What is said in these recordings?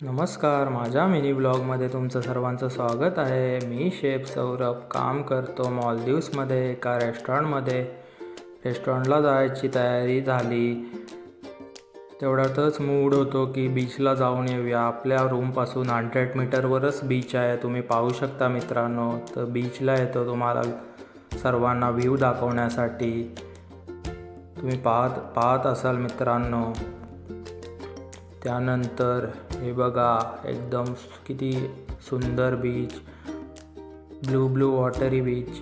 नमस्कार, माझ्या मिनी ब्लॉगमध्ये तुमचं सर्वांचं स्वागत आहे. मी शेफ सौरभ काम करतो मॉलदीव्समध्ये एका रेस्टॉरंटमध्ये. रेस्टॉरंटला जायची तयारी झाली. तेवढ्यातच मूड होतो की बीचला जाऊन येऊया. आपल्या रूमपासून 100 मीटरवरच बीच आहे. तुम्ही पाहू शकता मित्रांनो. तर बीचला येतो तुम्हाला सर्वांना व्ह्यू दाखवण्यासाठी. तुम्ही पाहत असाल मित्रांनो. त्यानंतर हे बघा, एकदम किती सुंदर बीच, ब्लू वॉटरी बीच.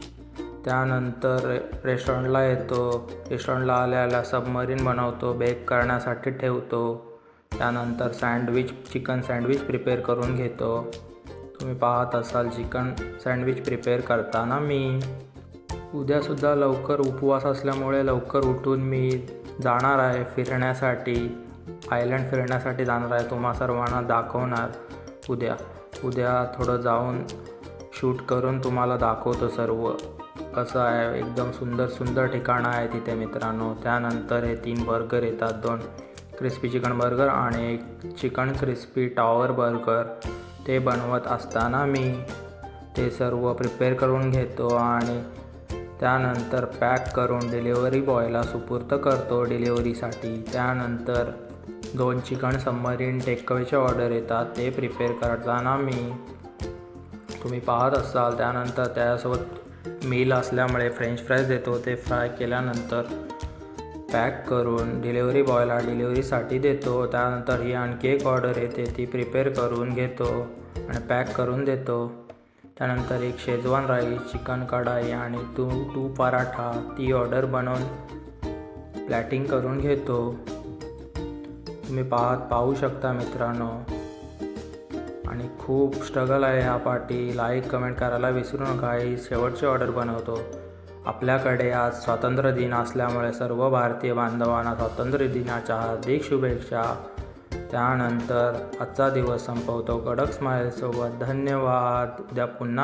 त्यानंतर रेस्टॉरंटला येतो. रेस्टॉरंटला आल्या सबमरीन बनवतो, बेक करण्यासाठी ठेवतो. त्यानंतर चिकन सँडविच प्रिपेअर करून घेतो. तुम्ही पाहत असाल चिकन सँडविच प्रिपेअर करताना मी. उद्यासुद्धा लवकर उपवास असल्यामुळे लवकर उठून मी जाणार आहे फिरण्यासाठी. आयलंड फिरण्यासाठी जाणार आहे. तुम्हा सर्वांना दाखवणार उद्या थोडं जाऊन शूट करून तुम्हाला दाखवतो सर्व कसं आहे. एकदम सुंदर ठिकाणं आहे तिथे मित्रांनो. त्यानंतर हे 3 बर्गर येतात, 2 क्रिस्पी चिकन बर्गर आणि एक चिकन क्रिस्पी टॉवर बर्गर. ते बनवत असताना मी ते सर्व प्रिपेअर करून घेतो आणि त्यानंतर पॅक करून डिलिव्हरी बॉयला सुपूर्द करतो डिलिव्हरीसाठी. त्यानंतर 2 चिकन सबमरीन टेकअवेचे ऑर्डर येतात, ते प्रिपेअर करताना तुम्ही पाहत असाल. त्यानंतर त्यासोबत मील असल्यामुळे फ्रेंच फ्राईज देतो. ते फ्राय केल्यानंतर पॅक करून डिलिव्हरी बॉयला डिलिव्हरीसाठी देतो. त्यानंतर ही आणखी एक ऑर्डर येते, ती प्रिपेअर करून घेतो आणि पॅक करून देतो. त्यानंतर एक शेजवान राईस, चिकन कढाई आणि तूप पराठा, ती ऑर्डर बनवून प्लॅटिंग करून घेतो. तुम्ही पाहू शकता मित्रांनो. आणि खूप स्ट्रगल आहे ह्या पाठी. लाईक कमेंट करायला विसरू नका. ही शेवटची ऑर्डर बनवतो. आपल्याकडे आज स्वातंत्र्य दिन असल्यामुळे सर्व भारतीय बांधवांना स्वातंत्र्य दिनाच्या हार्दिक शुभेच्छा. त्यानंतर आजचा दिवस संपवतो कडक स्माईलसोबत. धन्यवाद. उद्या पुन्हा